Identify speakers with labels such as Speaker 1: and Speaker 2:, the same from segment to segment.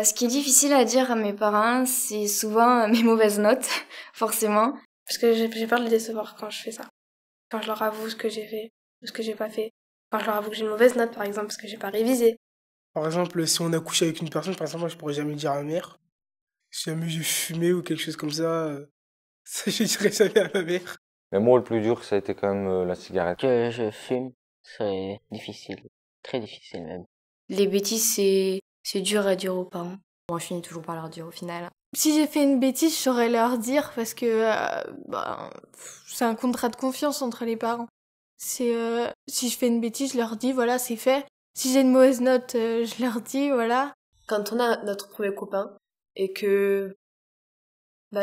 Speaker 1: Ce qui est difficile à dire à mes parents, c'est souvent mes mauvaises notes, forcément.
Speaker 2: Parce que j'ai peur de les décevoir quand je fais ça. Quand je leur avoue ce que j'ai fait ou ce que j'ai pas fait. Quand je leur avoue que j'ai une mauvaise note, par exemple, parce que j'ai pas révisé.
Speaker 3: Par exemple, si on a couché avec une personne, par exemple, moi, je pourrais jamais le dire à ma mère. Si jamais j'ai fumé ou quelque chose comme ça, ça, je dirais jamais à ma mère.
Speaker 4: Mais moi, le plus dur, ça a été quand même la cigarette.
Speaker 5: Que je fume serait difficile, très difficile même.
Speaker 1: Les bêtises, c'est dur à dire aux parents. Bon, je finis toujours par leur dire au final.
Speaker 6: Si j'ai fait une bêtise, je saurais leur dire parce que c'est un contrat de confiance entre les parents. Si je fais une bêtise, je leur dis voilà, c'est fait. Si j'ai une mauvaise note, je leur dis voilà.
Speaker 7: Quand on a notre premier copain et que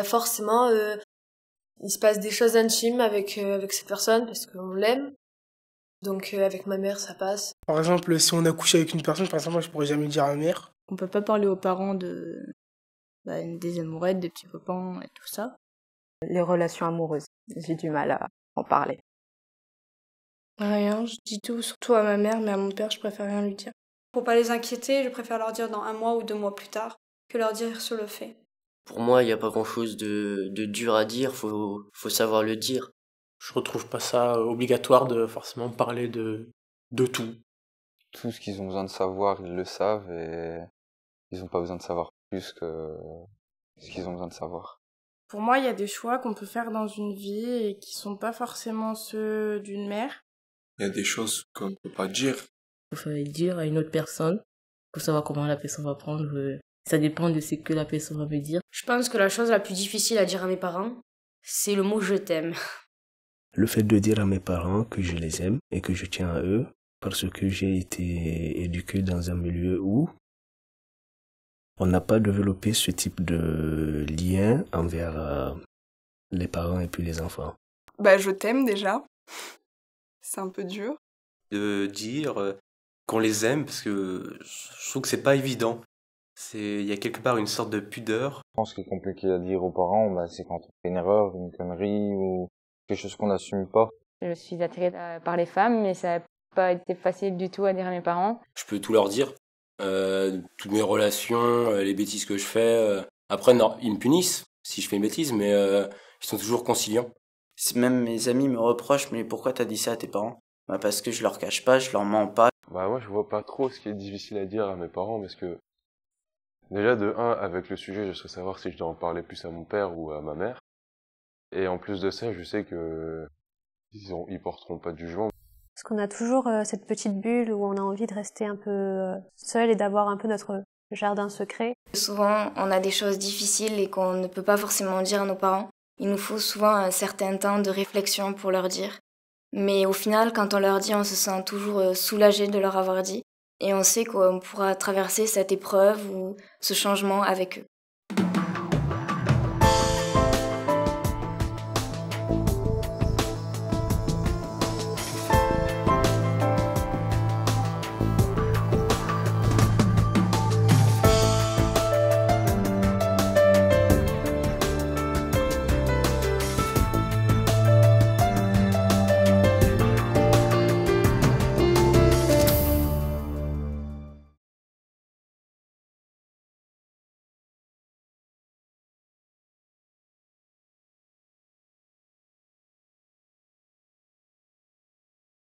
Speaker 7: forcément il se passe des choses intimes avec cette personne parce qu'on l'aime. Donc avec ma mère ça passe.
Speaker 3: Par exemple, si on a couché avec une personne, par exemple, moi, je pourrais jamais le dire à ma mère.
Speaker 8: On peut pas parler aux parents des amourettes, des petits copains et tout ça.
Speaker 9: Les relations amoureuses, j'ai du mal à en parler.
Speaker 2: Rien, je dis tout, surtout à ma mère, mais à mon père, je préfère rien lui dire. Pour pas les inquiéter, je préfère leur dire dans 1 mois ou 2 mois plus tard que leur dire sur le fait.
Speaker 5: Pour moi, il n'y a pas grand-chose de dur à dire, faut savoir le dire.
Speaker 10: Je retrouve pas ça obligatoire de forcément parler de tout.
Speaker 4: Tout ce qu'ils ont besoin de savoir, ils le savent et ils n'ont pas besoin de savoir plus que ce qu'ils ont besoin de savoir.
Speaker 6: Pour moi, il y a des choix qu'on peut faire dans une vie et qui sont pas forcément ceux d'une mère.
Speaker 11: Il y a des choses qu'on ne peut pas dire.
Speaker 8: Il faut dire à une autre personne, pour savoir comment la personne va prendre. Ça dépend de ce que la personne va me dire.
Speaker 1: Je pense que la chose la plus difficile à dire à mes parents, c'est le mot « je t'aime ».
Speaker 12: Le fait de dire à mes parents que je les aime et que je tiens à eux, parce que j'ai été éduqué dans un milieu où on n'a pas développé ce type de lien envers les parents et puis les enfants.
Speaker 13: Je t'aime déjà. C'est un peu dur.
Speaker 14: De dire qu'on les aime, parce que je trouve que c'est pas évident. Il y a quelque part une sorte de pudeur.
Speaker 4: Je pense que ce qui est compliqué à dire aux parents, c'est quand on fait une erreur, une connerie ou quelque chose qu'on n'assume pas.
Speaker 15: Je suis attirée par les femmes, mais ça n'a pas été facile du tout à dire à mes parents.
Speaker 16: Je peux tout leur dire. Toutes mes relations, les bêtises que je fais. Après, non, ils me punissent si je fais une bêtise, mais ils sont toujours conciliants.
Speaker 5: Si même mes amis me reprochent, mais pourquoi t'as dit ça à tes parents? Parce que je leur cache pas, je leur mens pas.
Speaker 4: Moi, je vois pas trop ce qui est difficile à dire à mes parents, parce que déjà, de 1, avec le sujet, je saurais savoir si je dois en parler plus à mon père ou à ma mère. Et en plus de ça, je sais que ils porteront pas de jugement.
Speaker 17: Parce qu'on a toujours cette petite bulle où on a envie de rester un peu seul et d'avoir un peu notre jardin secret.
Speaker 1: Souvent, on a des choses difficiles et qu'on ne peut pas forcément dire à nos parents. Il nous faut souvent un certain temps de réflexion pour leur dire. Mais au final, quand on leur dit, on se sent toujours soulagé de leur avoir dit. Et on sait qu'on pourra traverser cette épreuve ou ce changement avec eux.